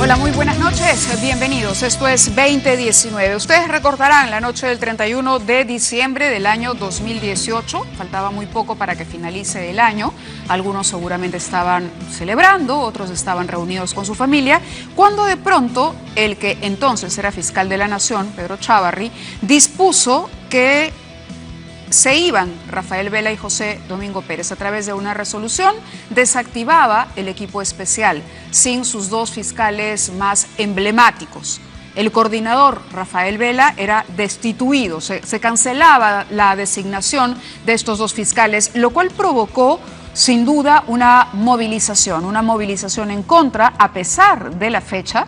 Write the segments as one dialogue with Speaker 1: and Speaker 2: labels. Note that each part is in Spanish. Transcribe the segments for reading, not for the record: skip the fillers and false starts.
Speaker 1: Hola, muy buenas noches, bienvenidos. Esto es 2019. Ustedes recordarán la noche del 31 de diciembre del año 2018. Faltaba muy poco para que finalice el año. Algunos seguramente estaban celebrando, otros estaban reunidos con su familia, cuando de pronto el que entonces era fiscal de la Nación, Pedro Chávarri, dispuso que se iban Rafael Vela y José Domingo Pérez. A través de una resolución desactivaba el equipo especial sin sus dos fiscales más emblemáticos. El coordinador Rafael Vela era destituido, se cancelaba la designación de estos dos fiscales, lo cual provocó sin duda una movilización en contra, a pesar de la fecha,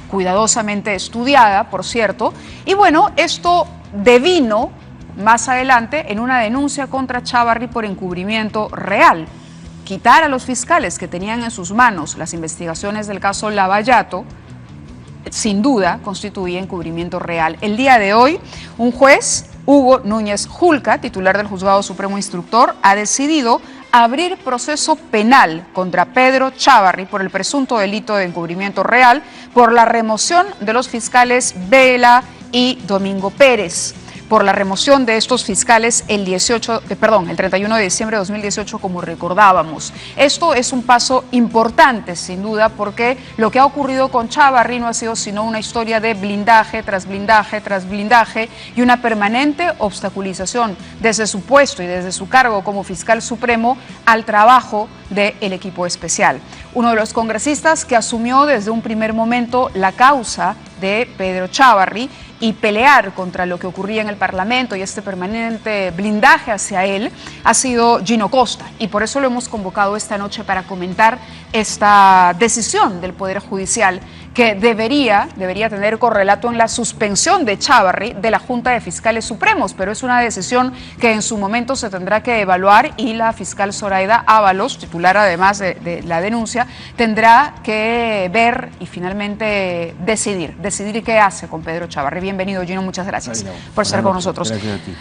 Speaker 1: cuidadosamente estudiada, por cierto. Y bueno, esto devino más adelante en una denuncia contra Chávarri por encubrimiento real. Quitar a los fiscales que tenían en sus manos las investigaciones del caso Lavallato, sin duda, constituía encubrimiento real. El día de hoy, un juez, Hugo Núñez Julca, titular del Juzgado Supremo Instructor, ha decidido abrir proceso penal contra Pedro Chávarri por el presunto delito de encubrimiento real por la remoción de los fiscales Vela y Domingo Pérez. Por la remoción de estos fiscales el 31 de diciembre de 2018, como recordábamos. Esto es un paso importante, sin duda, porque lo que ha ocurrido con Chávarri no ha sido sino una historia de blindaje tras blindaje tras blindaje y una permanente obstaculización desde su puesto y desde su cargo como fiscal supremo al trabajo del equipo especial. Uno de los congresistas que asumió desde un primer momento la causa de Pedro Chávarri y pelear contra lo que ocurría en el Parlamento y este permanente blindaje hacia él ha sido Gino Costa, y por eso lo hemos convocado esta noche para comentar esta decisión del Poder Judicial que debería tener correlato en la suspensión de Chávarri de la Junta de Fiscales Supremos, pero es una decisión que en su momento se tendrá que evaluar y la fiscal Zoraida Ábalos, titular además de la denuncia, tendrá que ver y finalmente decidir qué hace con Pedro Chávarri. Bienvenido, Gino, muchas gracias por estar con nosotros.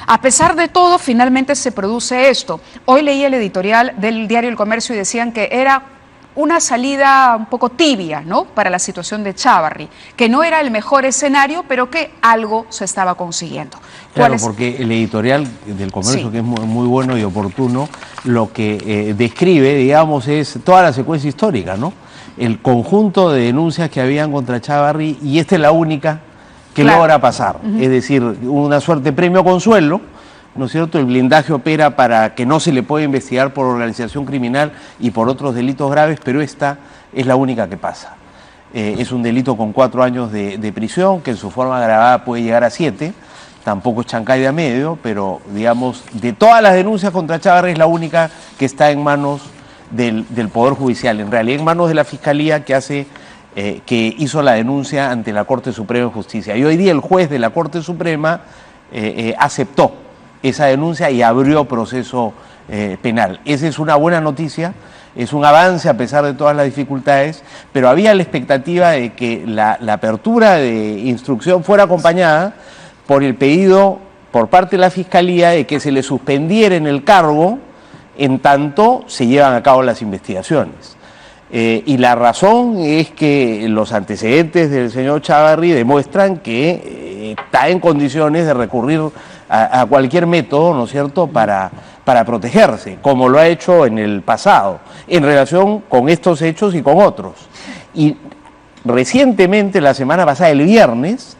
Speaker 1: A pesar de todo, finalmente se produce esto. Hoy leí el editorial del diario El Comercio y decían que era una salida un poco tibia, ¿no?, para la situación de Chávarri, que no era el mejor escenario, pero que algo se estaba consiguiendo.
Speaker 2: Claro, porque el editorial del Comercio, sí, que es muy bueno y oportuno, lo que describe, digamos, es toda la secuencia histórica, ¿no? El conjunto de denuncias que habían contra Chávarri, y esta es la única que logra pasar. Es decir, una suerte premio consuelo, ¿no es cierto? El blindaje opera para que no se le pueda investigar por organización criminal y por otros delitos graves, pero esta es la única que pasa. Es un delito con 4 años de prisión, que en su forma agravada puede llegar a 7, tampoco es chancay de a medio, pero digamos, de todas las denuncias contra Chávarri es la única que está en manos del Poder Judicial, en realidad en manos de la Fiscalía que hizo la denuncia ante la Corte Suprema de Justicia. Y hoy día el juez de la Corte Suprema aceptó esa denuncia y abrió proceso penal. Esa es una buena noticia, es un avance a pesar de todas las dificultades, pero había la expectativa de que la apertura de instrucción fuera acompañada por el pedido por parte de la Fiscalía de que se le suspendiera en el cargo en tanto se llevan a cabo las investigaciones. Y la razón es que los antecedentes del señor Chávarri demuestran que está en condiciones de recurrir a cualquier método, ¿no es cierto?, para protegerse, como lo ha hecho en el pasado, en relación con estos hechos y con otros. Y recientemente, la semana pasada, el viernes,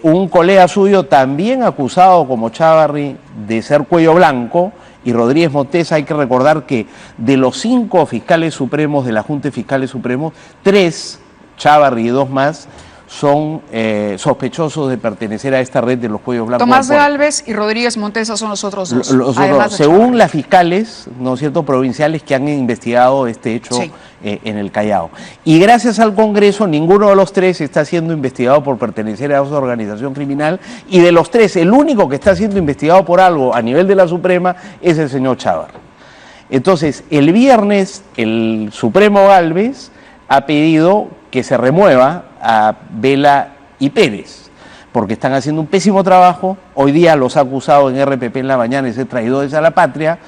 Speaker 2: un colega suyo también acusado como Chávarri de ser cuello blanco, y Rodríguez Montesa, hay que recordar que de los 5 fiscales supremos de la Junta de Fiscales Supremos, 3, Chávarri y 2 más, son sospechosos de pertenecer a esta red de los cuellos blancos.
Speaker 1: Tomás de Alves y Rodríguez Montesa son los otros dos.
Speaker 2: Según las fiscales, ¿no es cierto?, provinciales que han investigado este hecho, sí, en el Callao. Y gracias al Congreso, ninguno de los 3 está siendo investigado por pertenecer a esa organización criminal, y de los 3, el único que está siendo investigado por algo a nivel de la Suprema es el señor Chávarri. Entonces, el viernes, el Supremo Gálvez ha pedido que se remueva a Vela y Pérez, porque están haciendo un pésimo trabajo. Hoy día los ha acusado en RPP en la mañana de ser traidores a la patria,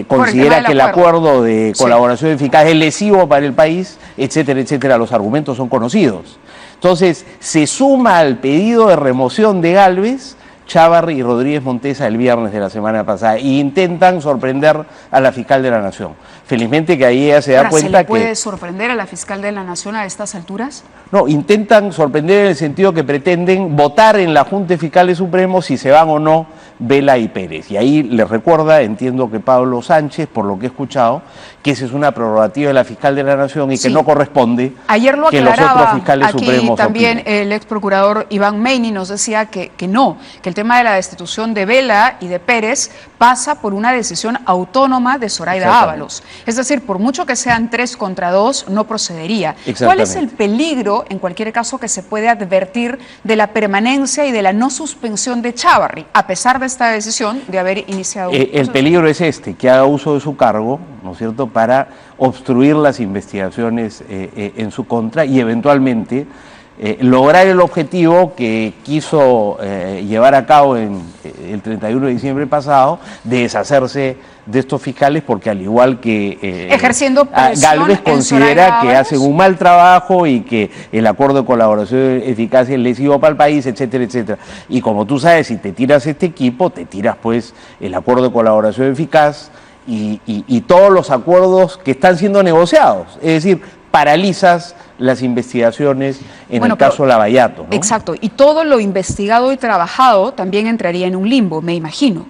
Speaker 2: considera que el acuerdo de colaboración eficaz es lesivo para el país, etcétera, etcétera. Los argumentos son conocidos. Entonces, se suma al pedido de remoción de Gálvez Chávarri y Rodríguez Montesa el viernes de la semana pasada e intentan sorprender a la fiscal de la Nación. Felizmente que ahí ella se da cuenta que...
Speaker 1: ¿Se le puede sorprender a la fiscal de la Nación a estas alturas?
Speaker 2: No, intentan sorprender en el sentido que pretenden votar en la Junta de Fiscales Supremos si se van o no Vela y Pérez. Y ahí les recuerda, entiendo que Pablo Sánchez, por lo que he escuchado, que esa es una prerrogativa de la fiscal de la Nación y que no corresponde
Speaker 1: ayer lo
Speaker 2: que los otros fiscales
Speaker 1: aquí
Speaker 2: supremos
Speaker 1: también
Speaker 2: opinen.
Speaker 1: El ex procurador Iván Meini nos decía que no, que el tema de la destitución de Vela y de Pérez pasa por una decisión autónoma de Zoraida Ábalos. Es decir, por mucho que sean 3 contra 2, no procedería. ¿Cuál es el peligro, en cualquier caso, que se puede advertir de la permanencia y de la no suspensión de Chávarri, a pesar de esta decisión de haber iniciado un proceso?
Speaker 2: El peligro es que haga uso de su cargo, ¿no es cierto?, para obstruir las investigaciones en su contra y eventualmente lograr el objetivo que quiso llevar a cabo en el 31 de diciembre pasado, de deshacerse de estos fiscales, porque al igual que
Speaker 1: ejerciendo presión
Speaker 2: Gálvez considera que hacen un mal trabajo y que el acuerdo de colaboración eficaz es lesivo para el país, etcétera, etcétera. Y como tú sabes, si te tiras este equipo, te tiras pues el acuerdo de colaboración eficaz y todos los acuerdos que están siendo negociados. Es decir, paralizas las investigaciones en el caso Lavallato, ¿no?
Speaker 1: Exacto, y todo lo investigado y trabajado también entraría en un limbo, me imagino.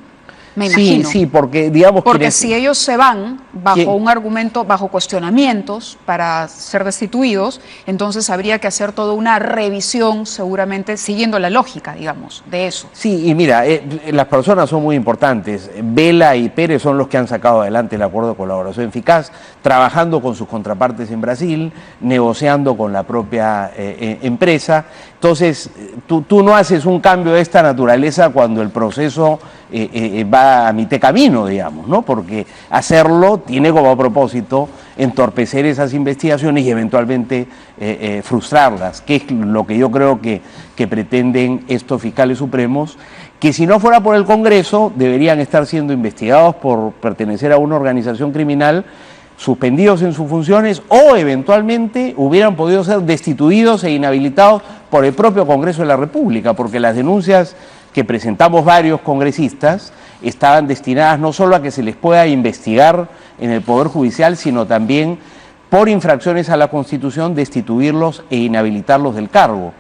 Speaker 2: Sí, porque digamos...
Speaker 1: Porque si ellos se van bajo un argumento, bajo cuestionamientos para ser destituidos, entonces habría que hacer toda una revisión, seguramente siguiendo la lógica, digamos, de eso.
Speaker 2: Sí, y mira, las personas son muy importantes. Vela y Pérez son los que han sacado adelante el acuerdo de colaboración eficaz, trabajando con sus contrapartes en Brasil, negociando con la propia empresa. Entonces, tú no haces un cambio de esta naturaleza cuando el proceso va a mitad camino, digamos, ¿no? Porque hacerlo tiene como propósito entorpecer esas investigaciones y eventualmente frustrarlas, que es lo que yo creo que pretenden estos fiscales supremos, que si no fuera por el Congreso deberían estar siendo investigados por pertenecer a una organización criminal, suspendidos en sus funciones o eventualmente hubieran podido ser destituidos e inhabilitados por el propio Congreso de la República, porque las denuncias que presentamos varios congresistas estaban destinadas no solo a que se les pueda investigar en el Poder Judicial, sino también por infracciones a la Constitución destituirlos e inhabilitarlos del cargo,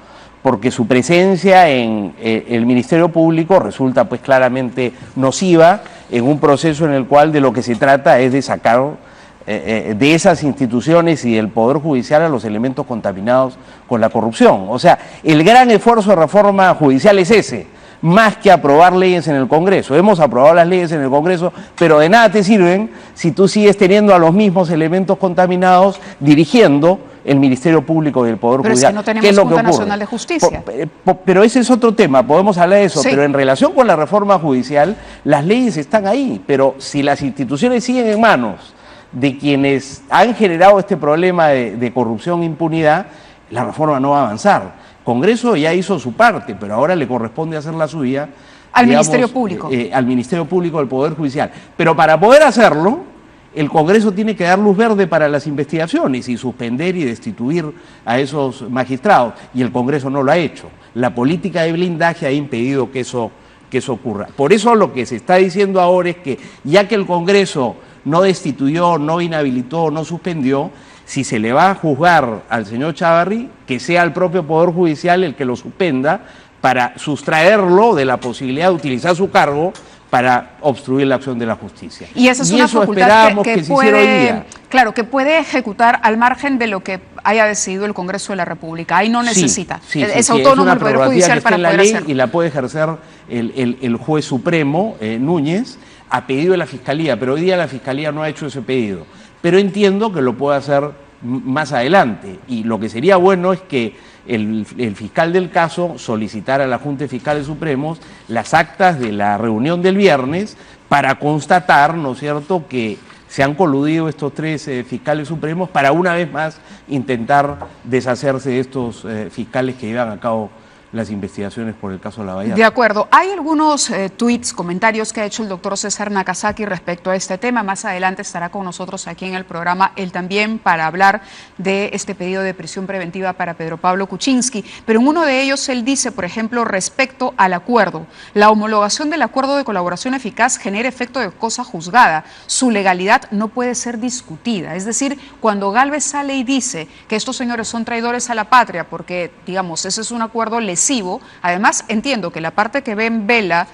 Speaker 2: porque su presencia en el Ministerio Público resulta pues claramente nociva en un proceso en el cual de lo que se trata es de sacar de esas instituciones y del Poder Judicial a los elementos contaminados con la corrupción. O sea, el gran esfuerzo de reforma judicial es ese, más que aprobar leyes en el Congreso. Hemos aprobado las leyes en el Congreso, pero de nada te sirven si tú sigues teniendo a los mismos elementos contaminados dirigiendo el Ministerio Público y el Poder Judicial.
Speaker 1: Pero es que no tenemos Junta Nacional de Justicia.
Speaker 2: Pero ese es otro tema, podemos hablar de eso, pero en relación con la reforma judicial, las leyes están ahí, pero si las instituciones siguen en manos de quienes han generado este problema de corrupción e impunidad, la reforma no va a avanzar. Congreso ya hizo su parte, pero ahora le corresponde hacer la suya
Speaker 1: al Ministerio Público.
Speaker 2: Al Ministerio Público del Poder Judicial. Pero para poder hacerlo, el Congreso tiene que dar luz verde para las investigaciones y suspender y destituir a esos magistrados. Y el Congreso no lo ha hecho. La política de blindaje ha impedido que eso ocurra. Por eso lo que se está diciendo ahora es que, ya que el Congreso no destituyó, no inhabilitó, no suspendió, si se le va a juzgar al señor Chávarri, que sea el propio Poder Judicial el que lo suspenda para sustraerlo de la posibilidad de utilizar su cargo para obstruir la acción de la justicia.
Speaker 1: Y esa es una facultad que puede, claro, que puede ejecutar al margen de lo que haya decidido el Congreso de la República. Ahí no necesita. Es autónomo el Poder Judicial para poder hacerlo.
Speaker 2: Y la puede ejercer el juez supremo, Núñez, a pedido de la Fiscalía, pero hoy día la Fiscalía no ha hecho ese pedido. Pero entiendo que lo puede hacer más adelante, y lo que sería bueno es que el fiscal del caso solicitara a la Junta de Fiscales Supremos las actas de la reunión del viernes para constatar, ¿no es cierto?, que se han coludido estos 3 fiscales supremos para una vez más intentar deshacerse de estos fiscales que llevan a cabo las investigaciones por el caso Lavallato.
Speaker 1: De acuerdo. Hay algunos tweets, comentarios que ha hecho el doctor César Nakazaki respecto a este tema. Más adelante estará con nosotros aquí en el programa, él también, para hablar de este pedido de prisión preventiva para Pedro Pablo Kuczynski. Pero en uno de ellos él dice, por ejemplo, respecto al acuerdo: la homologación del acuerdo de colaboración eficaz genera efecto de cosa juzgada. Su legalidad no puede ser discutida. Es decir, cuando Gálvez sale y dice que estos señores son traidores a la patria porque, digamos, ese es un acuerdo lesivo, además entiendo que la parte que ven Vela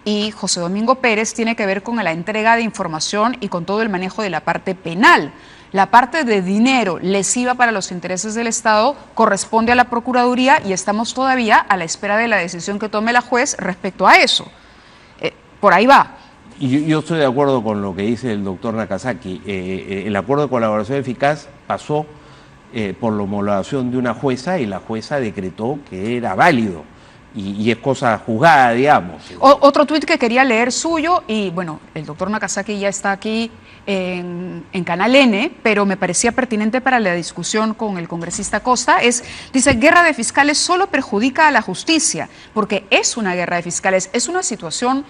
Speaker 1: y José Domingo Pérez tiene que ver con la entrega de información y con todo el manejo de la parte penal. La parte de dinero lesiva para los intereses del Estado corresponde a la Procuraduría y estamos todavía a la espera de la decisión que tome la juez respecto a eso. Por ahí va.
Speaker 2: Yo estoy de acuerdo con lo que dice el doctor Nakazaki. El acuerdo de colaboración eficaz pasó por la homologación de una jueza y la jueza decretó que era válido y es cosa juzgada, digamos.
Speaker 1: Otro tuit que quería leer suyo, y bueno, el doctor Nakazaki ya está aquí en Canal N, pero me parecía pertinente para la discusión con el congresista Costa, dice: guerra de fiscales solo perjudica a la justicia, porque es una guerra de fiscales, es una situación,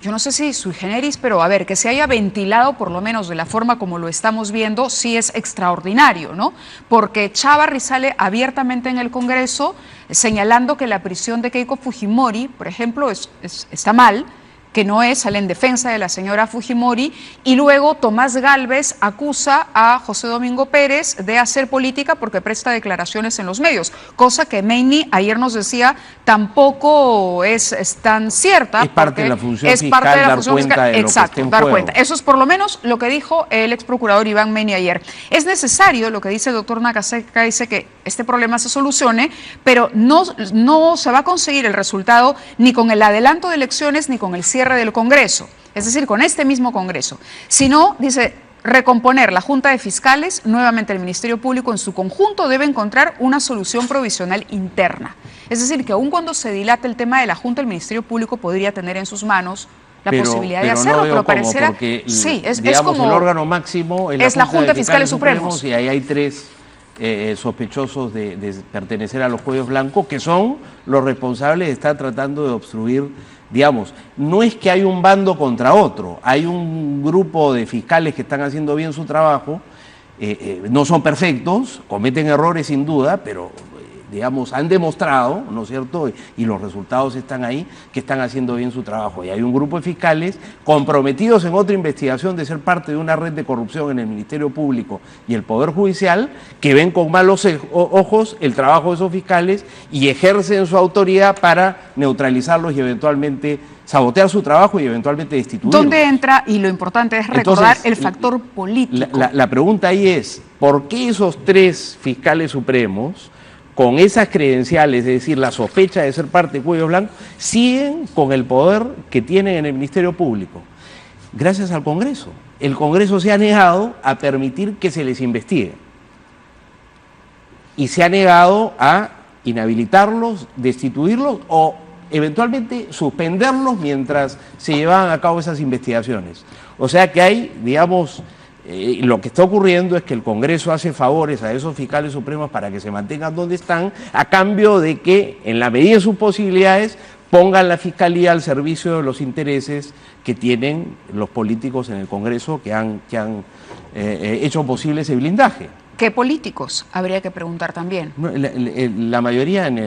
Speaker 1: yo no sé si sui generis, pero a ver, que se haya ventilado por lo menos de la forma como lo estamos viendo, sí es extraordinario, ¿no? Porque Chávarri sale abiertamente en el Congreso señalando que la prisión de Keiko Fujimori, por ejemplo, está mal, que no sale en defensa de la señora Fujimori, y luego Tomás Gálvez acusa a José Domingo Pérez de hacer política porque presta declaraciones en los medios, cosa que Meini ayer nos decía tampoco es tan cierta.
Speaker 2: Es parte de la función fiscal dar cuenta de lo que esté en juego.
Speaker 1: Eso es por lo menos lo que dijo el ex procurador Iván Meini ayer. Es necesario, lo que dice el doctor Nakazaki, dice que este problema se solucione, pero no se va a conseguir el resultado ni con el adelanto de elecciones ni con el cierre del Congreso, es decir, con este mismo Congreso, sino, dice, recomponer la Junta de Fiscales, nuevamente el Ministerio Público en su conjunto debe encontrar una solución provisional interna. Es decir, que aun cuando se dilate el tema de la Junta, el Ministerio Público podría tener en sus manos la posibilidad de hacerlo,
Speaker 2: no
Speaker 1: pero pareciera...
Speaker 2: Sí, es como el órgano máximo es la Junta de Fiscales Supremos, y ahí hay tres sospechosos de pertenecer a los cuellos blancos, que son los responsables de estar tratando de obstruir. Digamos, no es que hay un bando contra otro, hay un grupo de fiscales que están haciendo bien su trabajo, no son perfectos, cometen errores sin duda, pero digamos, han demostrado, ¿no es cierto?, y los resultados están ahí, que están haciendo bien su trabajo. Y hay un grupo de fiscales comprometidos en otra investigación de ser parte de una red de corrupción en el Ministerio Público y el Poder Judicial, que ven con malos ojos el trabajo de esos fiscales y ejercen su autoridad para neutralizarlos y eventualmente sabotear su trabajo y eventualmente destituirlos.
Speaker 1: ¿Dónde entra? Y lo importante es recordar el factor político.
Speaker 2: La pregunta ahí es, ¿por qué esos tres fiscales supremos, con esas credenciales, es decir, la sospecha de ser parte de cuello blanco, siguen con el poder que tienen en el Ministerio Público? Gracias al Congreso. El Congreso se ha negado a permitir que se les investigue y se ha negado a inhabilitarlos, destituirlos o eventualmente suspenderlos mientras se llevaban a cabo esas investigaciones. O sea que hay, digamos, lo que está ocurriendo es que el Congreso hace favores a esos fiscales supremos para que se mantengan donde están, a cambio de que, en la medida de sus posibilidades, pongan la Fiscalía al servicio de los intereses que tienen los políticos en el Congreso que han hecho posible ese blindaje.
Speaker 1: ¿Qué políticos? Habría que preguntar también.
Speaker 2: La mayoría en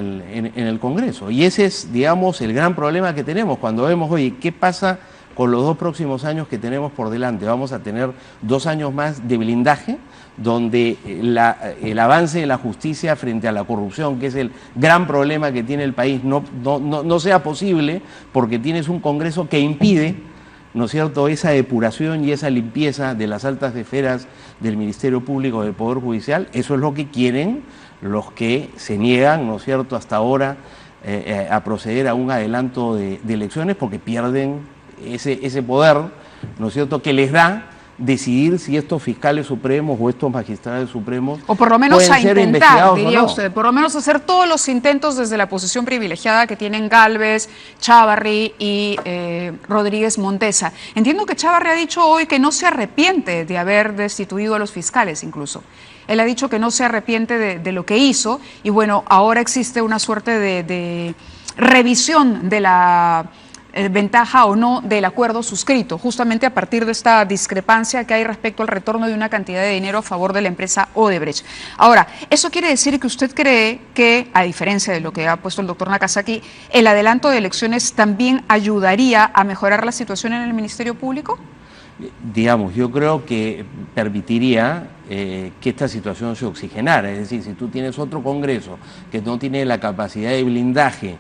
Speaker 2: el Congreso. Y ese es, digamos, el gran problema que tenemos cuando vemos, oye, ¿qué pasa con los 2 próximos años que tenemos por delante? Vamos a tener 2 años más de blindaje, donde el avance de la justicia frente a la corrupción, que es el gran problema que tiene el país, no sea posible, porque tienes un Congreso que impide, ¿no es cierto?, esa depuración y esa limpieza de las altas esferas del Ministerio Público y del Poder Judicial. Eso es lo que quieren los que se niegan, ¿no es cierto?, hasta ahora a proceder a un adelanto de elecciones, porque pierden ese poder, ¿no es cierto?, que les da decidir si estos fiscales supremos o estos magistrados supremos,
Speaker 1: o por lo menos
Speaker 2: pueden
Speaker 1: a
Speaker 2: ser
Speaker 1: intentar, diría
Speaker 2: no.
Speaker 1: usted, por lo menos hacer todos los intentos desde la posición privilegiada que tienen Gálvez, Chávarri y Rodríguez Montesa. Entiendo que Chávarri ha dicho hoy que no se arrepiente de haber destituido a los fiscales incluso. Él ha dicho que no se arrepiente de lo que hizo y bueno, ahora existe una suerte de revisión de la ventaja o no del acuerdo suscrito, justamente a partir de esta discrepancia que hay respecto al retorno de una cantidad de dinero a favor de la empresa Odebrecht. Ahora, ¿eso quiere decir que usted cree que, a diferencia de lo que ha puesto el doctor Nakazaki, el adelanto de elecciones también ayudaría a mejorar la situación en el Ministerio Público?
Speaker 2: Digamos, yo creo que permitiría que esta situación se oxigenara, es decir, si tú tienes otro Congreso que no tiene la capacidad de blindaje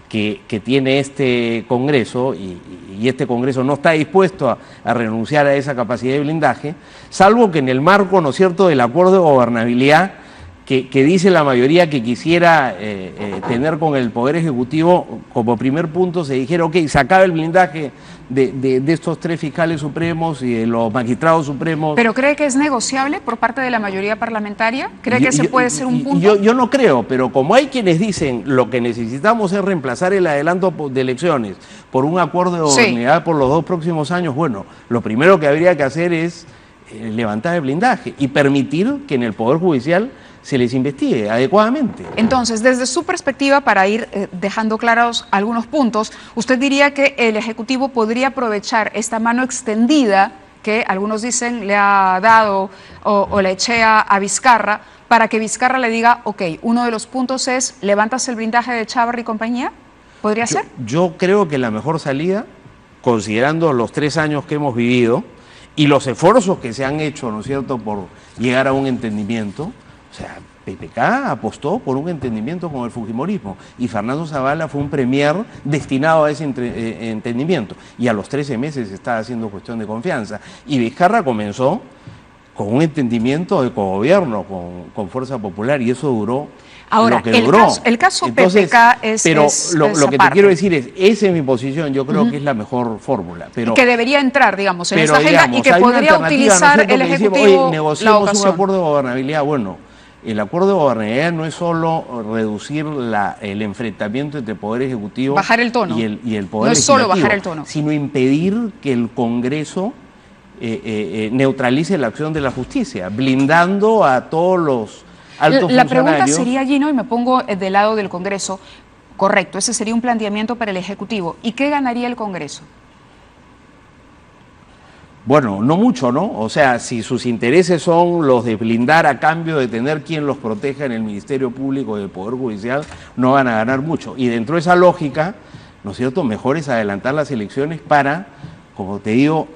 Speaker 2: que tiene este Congreso y este Congreso no está dispuesto a renunciar a esa capacidad de blindaje, salvo que en el marco, ¿no es cierto?, del acuerdo de gobernabilidad que dice la mayoría que quisiera tener con el Poder Ejecutivo, como primer punto se dijera, ok, se acaba el blindaje de estos 3 fiscales supremos y de los magistrados supremos.
Speaker 1: ¿Pero cree que es negociable por parte de la mayoría parlamentaria? ¿Cree que ese puede ser un punto?
Speaker 2: Yo no creo, pero como hay quienes dicen lo que necesitamos es reemplazar el adelanto de elecciones por un acuerdo de gobernabilidad por los 2 próximos años, bueno, lo primero que habría que hacer es levantar el blindaje y permitir que en el Poder Judicial se les investigue adecuadamente.
Speaker 1: Entonces, desde su perspectiva, para ir dejando claros algunos puntos, ¿usted diría que el Ejecutivo podría aprovechar esta mano extendida que algunos dicen le ha dado o le echea a Vizcarra para que Vizcarra le diga, ok, uno de los puntos es, ¿levantas el blindaje de Chávarri y compañía? ¿Podría ser?
Speaker 2: Yo creo que la mejor salida, considerando los 3 años que hemos vivido y los esfuerzos que se han hecho, ¿no es cierto?, por llegar a un entendimiento. O sea, PPK apostó por un entendimiento con el fujimorismo y Fernando Zavala fue un premier destinado a ese entendimiento y a los 13 meses estaba haciendo cuestión de confianza y Vizcarra comenzó con un entendimiento de cogobierno con Fuerza Popular y eso duró lo que duró.
Speaker 1: El caso
Speaker 2: Entonces,
Speaker 1: PPK es
Speaker 2: pero
Speaker 1: es
Speaker 2: lo que te quiero decir es, esa es mi posición, yo creo que es la mejor fórmula. Pero,
Speaker 1: que debería entrar, digamos, en esta agenda y que podría utilizar el Ejecutivo
Speaker 2: oye, negociamos un acuerdo de gobernabilidad, bueno. El acuerdo de gobernabilidad no es solo reducir el enfrentamiento entre el Poder Ejecutivo
Speaker 1: bajar el tono.
Speaker 2: y el Poder Legislativo,
Speaker 1: no es solo bajar el tono,
Speaker 2: sino impedir que el Congreso neutralice la acción de la justicia, blindando a todos los altos funcionarios.
Speaker 1: La pregunta sería, Gino, y me pongo del lado del Congreso, correcto, ese sería un planteamiento para el Ejecutivo. ¿Y qué ganaría el Congreso?
Speaker 2: Bueno, no mucho, ¿no? O sea, si sus intereses son los de blindar a cambio de tener quien los proteja en el Ministerio Público y el Poder Judicial, no van a ganar mucho. Y dentro de esa lógica, ¿no es cierto?, mejor es adelantar las elecciones para, como te digo,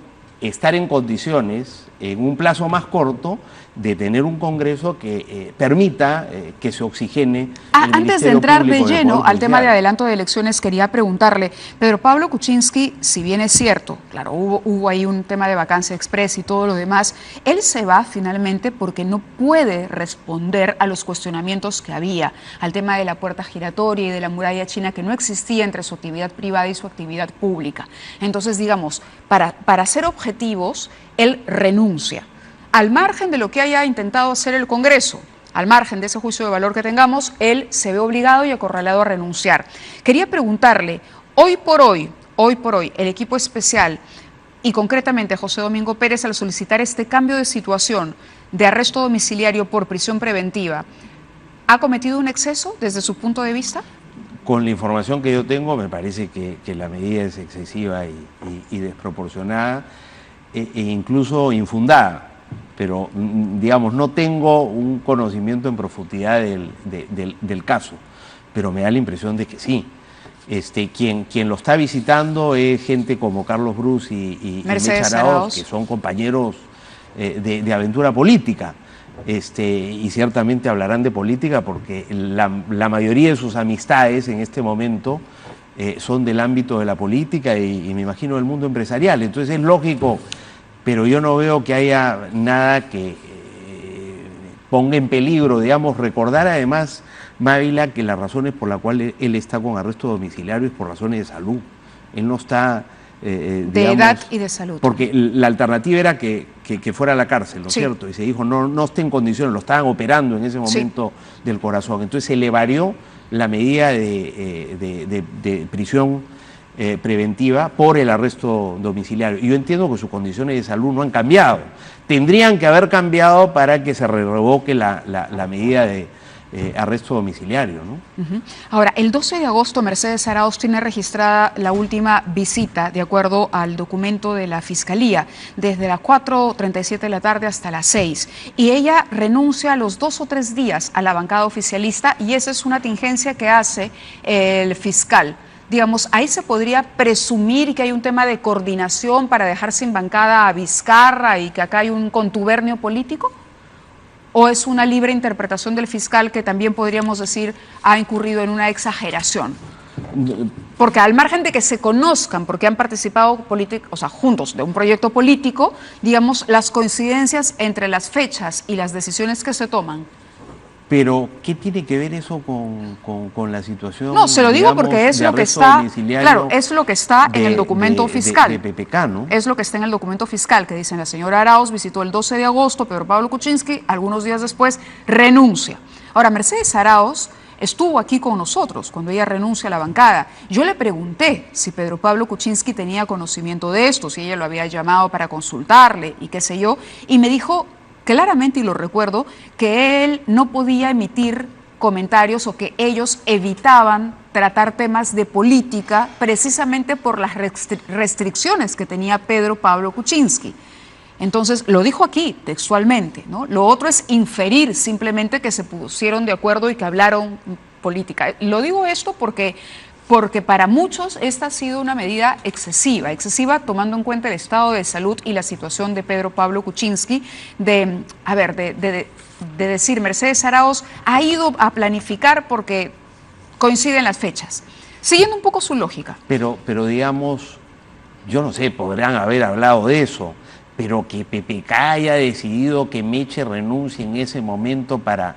Speaker 2: estar en condiciones, en un plazo más corto, de tener un Congreso que permita que se oxigene.
Speaker 1: Antes de entrar de lleno al tema de adelanto de elecciones, quería preguntarle, Pedro Pablo Kuczynski, si bien es cierto, claro, hubo ahí un tema de vacancia express y todo lo demás, él se va finalmente porque no puede responder a los cuestionamientos que había, al tema de la puerta giratoria y de la muralla china que no existía entre su actividad privada y su actividad pública. Entonces, digamos, para ser objetivos, él renuncia. Al margen de lo que haya intentado hacer el Congreso, al margen de ese juicio de valor que tengamos, él se ve obligado y acorralado a renunciar. Quería preguntarle, hoy por hoy, el equipo especial y concretamente José Domingo Pérez, al solicitar este cambio de situación de arresto domiciliario por prisión preventiva, ¿ha cometido un exceso desde su punto de vista?
Speaker 2: Con la información que yo tengo, me parece que la medida es excesiva y desproporcionada e incluso infundada. Pero, digamos, no tengo un conocimiento en profundidad del caso, pero me da la impresión de que sí. Quien lo está visitando es gente como Carlos Brus y Mercedes Araoz, que son compañeros de aventura política, y ciertamente hablarán de política porque la mayoría de sus amistades en este momento son del ámbito de la política y me imagino del mundo empresarial. Entonces es lógico, pero yo no veo que haya nada que ponga en peligro, digamos, recordar además, Mávila, que las razones por las cuales él está con arresto domiciliario es por razones de salud. Él no está...
Speaker 1: de edad y de salud.
Speaker 2: Porque la alternativa era que fuera a la cárcel, ¿no es cierto? Y se dijo, no esté en condiciones, lo estaban operando en ese momento del corazón. Entonces se le varió la medida de prisión preventiva por el arresto domiciliario. Y yo entiendo que sus condiciones de salud no han cambiado. Tendrían que haber cambiado para que se revoque la medida de arresto domiciliario, ¿no?
Speaker 1: Ahora, el 12 de agosto Mercedes Arauz tiene registrada la última visita, de acuerdo al documento de la Fiscalía, desde las 4:37 de la tarde hasta las 6. Y ella renuncia a los 2 o 3 días a la bancada oficialista, y esa es una tingencia que hace el fiscal. Digamos, ahí se podría presumir que hay un tema de coordinación para dejar sin bancada a Vizcarra y que acá hay un contubernio político. ¿O es una libre interpretación del fiscal que también podríamos decir ha incurrido en una exageración? Porque al margen de que se conozcan, porque han participado juntos de un proyecto político, digamos, las coincidencias entre las fechas y las decisiones que se toman.
Speaker 2: Pero, ¿qué tiene que ver eso con la situación?
Speaker 1: No, se lo digo, digamos, porque es lo que está, claro, es lo que está en el documento fiscal.
Speaker 2: De PPK, ¿no?
Speaker 1: Es lo que está en el documento fiscal, que dicen: la señora Arauz visitó el 12 de agosto, Pedro Pablo Kuczynski, algunos días después renuncia. Ahora, Mercedes Arauz estuvo aquí con nosotros cuando ella renuncia a la bancada. Yo le pregunté si Pedro Pablo Kuczynski tenía conocimiento de esto, si ella lo había llamado para consultarle y qué sé yo, y me dijo claramente, y lo recuerdo, que él no podía emitir comentarios o que ellos evitaban tratar temas de política precisamente por las restricciones que tenía Pedro Pablo Kuczynski. Entonces, lo dijo aquí textualmente, ¿no? Lo otro es inferir simplemente que se pusieron de acuerdo y que hablaron política. Lo digo esto porque para muchos esta ha sido una medida excesiva tomando en cuenta el estado de salud y la situación de Pedro Pablo Kuczynski, de decir: Mercedes Arauz ha ido a planificar porque coinciden las fechas, siguiendo un poco su lógica.
Speaker 2: Pero digamos, yo no sé, podrán haber hablado de eso, pero que PPK haya decidido que Meche renuncie en ese momento para...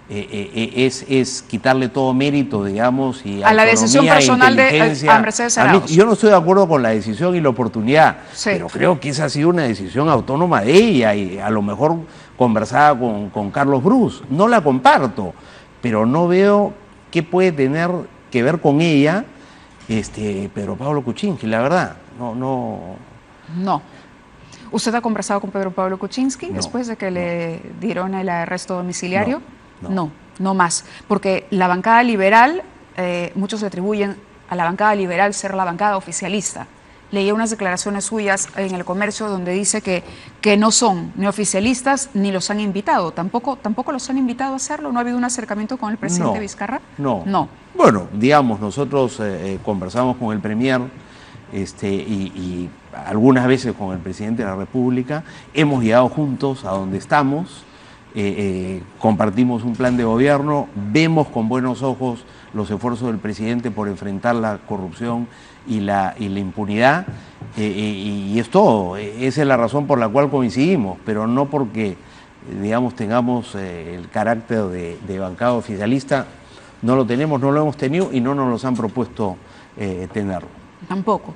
Speaker 2: es quitarle todo mérito, digamos, y
Speaker 1: a la decisión personal de Mercedes Arauz.
Speaker 2: Yo no estoy de acuerdo con la decisión y la oportunidad,
Speaker 1: sí,
Speaker 2: pero creo que esa ha sido una decisión autónoma de ella y a lo mejor conversada con Carlos Brus. No la comparto, pero no veo qué puede tener que ver con ella Pedro Pablo Kuczynski, la verdad. No.
Speaker 1: ¿Usted ha conversado con Pedro Pablo Kuczynski después de que le dieron el arresto domiciliario? No más, porque la bancada liberal, muchos le atribuyen a la bancada liberal ser la bancada oficialista. Leí unas declaraciones suyas en El Comercio donde dice que no son ni oficialistas ni los han invitado. ¿Tampoco los han invitado a hacerlo? ¿No ha habido un acercamiento con el presidente Vizcarra?
Speaker 2: No. Bueno, digamos, nosotros conversamos con el Premier y algunas veces con el presidente de la República. Hemos llegado juntos a donde estamos. Compartimos un plan de gobierno, vemos con buenos ojos los esfuerzos del presidente por enfrentar la corrupción y la impunidad, y es todo. Esa es la razón por la cual coincidimos, pero no porque, digamos, tengamos el carácter de bancada oficialista. No lo tenemos, no lo hemos tenido y no nos los han propuesto tenerlo.
Speaker 1: Tampoco.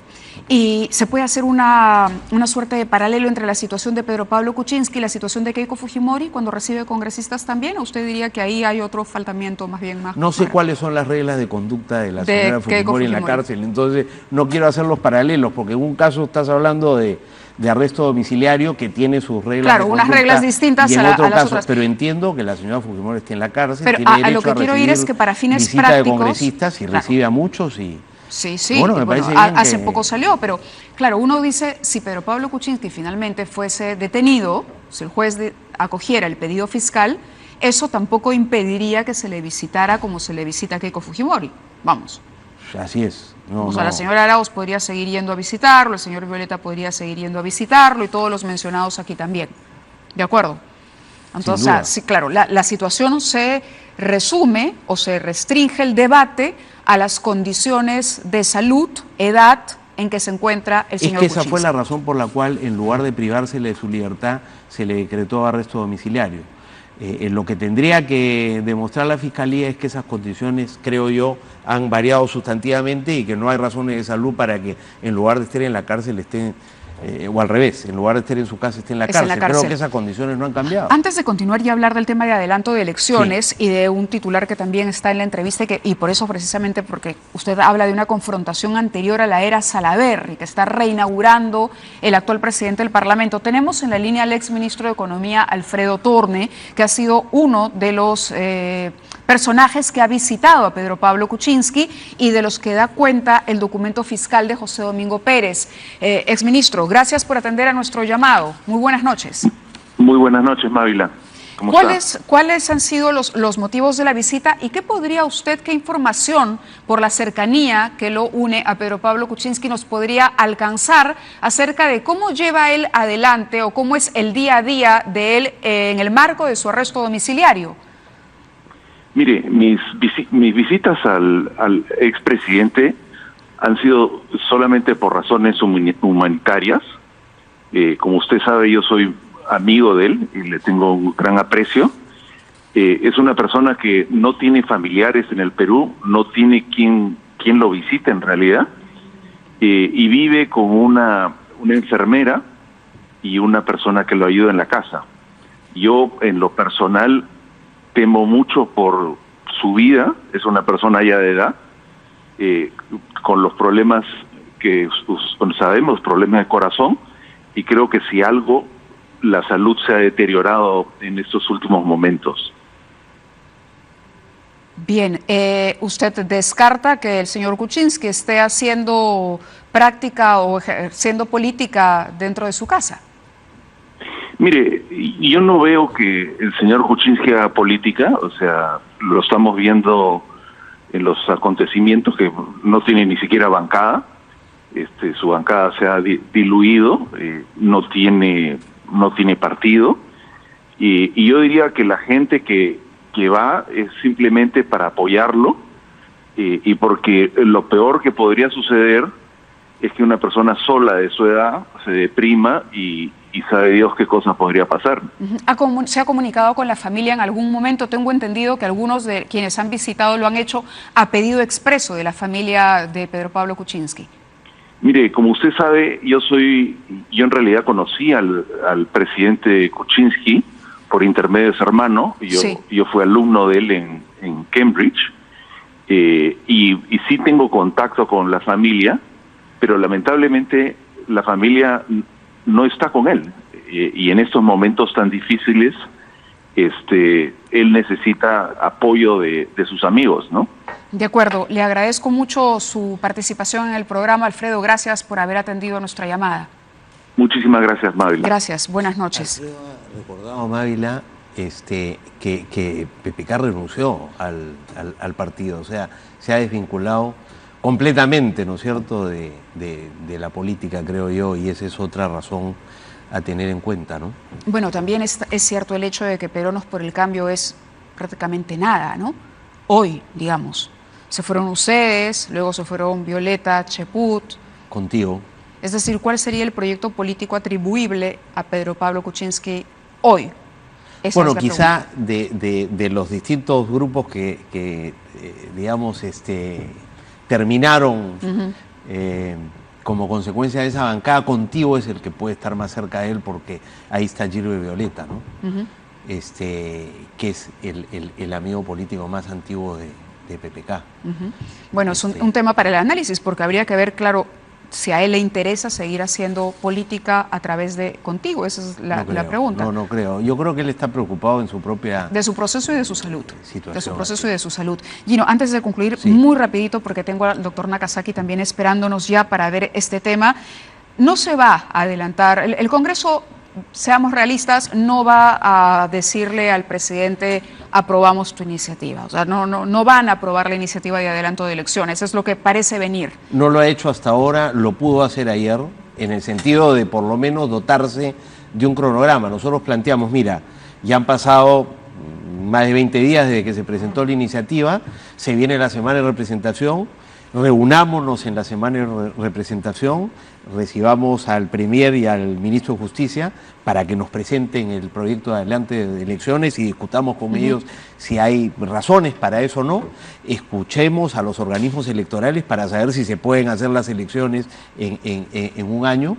Speaker 1: ¿Y se puede hacer una suerte de paralelo entre la situación de Pedro Pablo Kuczynski y la situación de Keiko Fujimori cuando recibe congresistas también? ¿O usted diría que ahí hay otro faltamiento más bien más?
Speaker 2: No sé cuáles son las reglas de conducta de la señora Fujimori en la cárcel, entonces no quiero hacer los paralelos, porque en un caso estás hablando de arresto domiciliario que tiene sus reglas de conducta,
Speaker 1: unas reglas distintas
Speaker 2: y en
Speaker 1: a
Speaker 2: otro
Speaker 1: las
Speaker 2: caso,
Speaker 1: otras.
Speaker 2: pero entiendo que la señora Fujimori esté en la cárcel,
Speaker 1: pero
Speaker 2: tiene derecho
Speaker 1: a lo que quiero ir es que para fines
Speaker 2: visita
Speaker 1: prácticos,
Speaker 2: de congresistas y recibe a muchos y...
Speaker 1: Sí,
Speaker 2: bueno, me parece bien
Speaker 1: hace poco salió, pero claro, uno dice, si Pedro Pablo Kuczynski finalmente fuese detenido, si el juez acogiera el pedido fiscal, eso tampoco impediría que se le visitara como se le visita a Keiko Fujimori. Vamos.
Speaker 2: Así es.
Speaker 1: La señora Arauz podría seguir yendo a visitarlo, el señor Violeta podría seguir yendo a visitarlo y todos los mencionados aquí también. ¿De acuerdo? Entonces, sí, claro, la situación se resume o se restringe el debate a las condiciones de salud, edad en que se encuentra el señor Kuczynski.
Speaker 2: Esa fue la razón por la cual, en lugar de privársele de su libertad, se le decretó arresto domiciliario. Lo que tendría que demostrar la Fiscalía es que esas condiciones, creo yo, han variado sustantivamente y que no hay razones de salud para que, en lugar de estar en la cárcel, esté o al revés, en lugar de estar en su casa, esté en la cárcel. Creo que esas condiciones no han cambiado.
Speaker 1: Antes de continuar y hablar del tema de adelanto de elecciones y de un titular que también está en la entrevista y por eso precisamente porque usted habla de una confrontación anterior a la era Salaverry, que está reinaugurando el actual presidente del Parlamento, tenemos en la línea al exministro de Economía, Alfredo Torne, que ha sido uno de los personajes que ha visitado a Pedro Pablo Kuczynski y de los que da cuenta el documento fiscal de José Domingo Pérez. Exministro, gracias por atender a nuestro llamado. Muy buenas noches.
Speaker 3: Muy buenas noches, Mávila.
Speaker 1: ¿Cuáles han sido los motivos de la visita y qué podría usted, qué información por la cercanía que lo une a Pedro Pablo Kuczynski nos podría alcanzar acerca de cómo lleva él adelante o cómo es el día a día de él en el marco de su arresto domiciliario?
Speaker 3: Mire, mis visitas al expresidente han sido solamente por razones humanitarias. Como usted sabe, yo soy amigo de él y le tengo un gran aprecio. Es una persona que no tiene familiares en el Perú, no tiene quien lo visite en realidad, y vive con una enfermera y una persona que lo ayuda en la casa. Yo, en lo personal, temo mucho por su vida. Es una persona ya de edad, con los problemas que sabemos, problemas de corazón, y creo que si algo, la salud se ha deteriorado en estos últimos momentos.
Speaker 1: Bien, ¿usted descarta que el señor Kuczynski esté haciendo práctica o ejerciendo política dentro de su casa?
Speaker 3: Mire, yo no veo que el señor Kuczynski haga política, o sea, lo estamos viendo en los acontecimientos que no tiene ni siquiera bancada. Su bancada se ha diluido, no tiene partido, y yo diría que la gente que va es simplemente para apoyarlo, y porque lo peor que podría suceder es que una persona sola de su edad se deprima y sabe Dios qué cosa podría pasar.
Speaker 1: ¿Se ha comunicado con la familia en algún momento? Tengo entendido que algunos de quienes han visitado lo han hecho a pedido expreso de la familia de Pedro Pablo Kuczynski.
Speaker 3: Mire, como usted sabe, yo en realidad conocí al presidente Kuczynski por intermedio de su hermano. Yo fui alumno de él en Cambridge, y sí tengo contacto con la familia, pero lamentablemente la familia no está con él, y en estos momentos tan difíciles él necesita apoyo de sus amigos, ¿no?
Speaker 1: De acuerdo, le agradezco mucho su participación en el programa, Alfredo. Gracias por haber atendido nuestra llamada.
Speaker 3: Muchísimas gracias, Mávila.
Speaker 1: Gracias, buenas noches.
Speaker 2: Alfredo ha recordado, Mávila, que PPK renunció al partido, o sea, se ha desvinculado completamente, ¿no es cierto?, de la política, creo yo, y esa es otra razón a tener en cuenta, ¿no?
Speaker 1: Bueno, también es cierto el hecho de que Peronos por el Cambio es prácticamente nada, ¿no? Hoy, digamos, se fueron ustedes, luego se fueron Violeta, Cheput.
Speaker 2: Contigo.
Speaker 1: Es decir, ¿cuál sería el proyecto político atribuible a Pedro Pablo Kuczynski hoy?
Speaker 2: Bueno, quizá de los distintos grupos que digamos, terminaron como consecuencia de esa bancada, Contigo es el que puede estar más cerca de él, porque ahí está Gilbert y Violeta, ¿no? Que es el amigo político más antiguo de PPK.
Speaker 1: Bueno, es un tema para el análisis, porque habría que ver, claro, si a él le interesa seguir haciendo política a través de Contigo. Esa es la pregunta.
Speaker 2: No creo. Yo creo que él está preocupado en su propia...
Speaker 1: De su proceso y de su salud. De su proceso y de su salud. Gino, antes de concluir, muy rapidito, porque tengo al doctor Nakazaki también esperándonos ya para ver este tema, no se va a adelantar. El Congreso, seamos realistas, no va a decirle al presidente aprobamos tu iniciativa. O sea, no van a aprobar la iniciativa de adelanto de elecciones. Es lo que parece venir.
Speaker 2: No lo ha hecho hasta ahora, lo pudo hacer ayer, en el sentido de por lo menos dotarse de un cronograma. Nosotros planteamos, mira, ya han pasado más de 20 días desde que se presentó la iniciativa, se viene la semana de representación, reunámonos en la semana de representación, recibamos al Premier y al Ministro de Justicia para que nos presenten el proyecto de adelante de elecciones y discutamos con ellos si hay razones para eso o no. Escuchemos a los organismos electorales para saber si se pueden hacer las elecciones en un año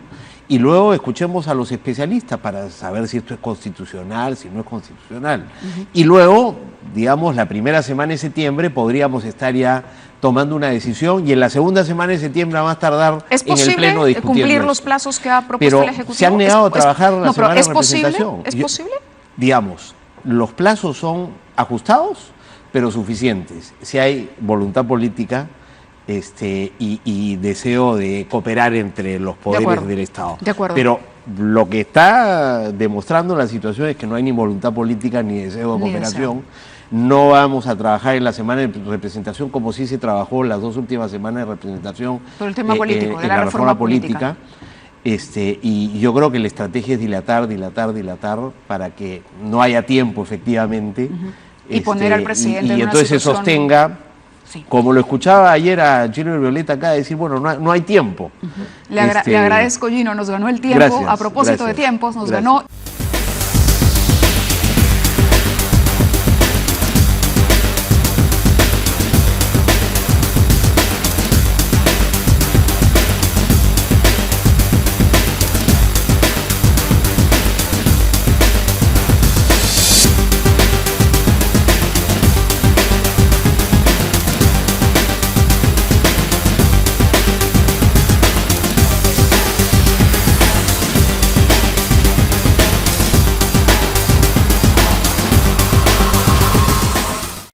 Speaker 2: y luego escuchemos a los especialistas para saber si esto es constitucional, si no es constitucional. Y luego, digamos, la primera semana de septiembre podríamos estar ya tomando una decisión y en la segunda semana de septiembre a más tardar
Speaker 1: ¿Es
Speaker 2: en el
Speaker 1: posible
Speaker 2: Pleno discutiendo
Speaker 1: cumplir
Speaker 2: esto.
Speaker 1: los plazos que ha propuesto
Speaker 2: Pero
Speaker 1: el Ejecutivo?
Speaker 2: se han negado a trabajar la semana de
Speaker 1: ¿es posible?
Speaker 2: representación.
Speaker 1: ¿Es posible?
Speaker 2: Digamos, los plazos son ajustados, pero suficientes. Si hay voluntad política y deseo de cooperar entre los poderes del Estado.
Speaker 1: De acuerdo.
Speaker 2: Pero lo que está demostrando la situación es que no hay ni voluntad política ni deseo de cooperación. No vamos a trabajar en la semana de representación como sí se trabajó las 2 últimas semanas de representación
Speaker 1: por el tema político, de
Speaker 2: en
Speaker 1: la
Speaker 2: reforma
Speaker 1: política.
Speaker 2: Y yo creo que la estrategia es dilatar para que no haya tiempo efectivamente.
Speaker 1: Y poner al presidente en
Speaker 2: y
Speaker 1: una
Speaker 2: entonces se
Speaker 1: situación...
Speaker 2: sostenga,
Speaker 1: Sí.
Speaker 2: como lo escuchaba ayer a Gino Violeta acá, decir, bueno, no hay tiempo.
Speaker 1: Le agradezco, Gino, nos ganó el tiempo.
Speaker 2: Gracias,
Speaker 1: A propósito de
Speaker 2: gracias,
Speaker 1: tiempos, nos
Speaker 2: gracias.
Speaker 1: ganó...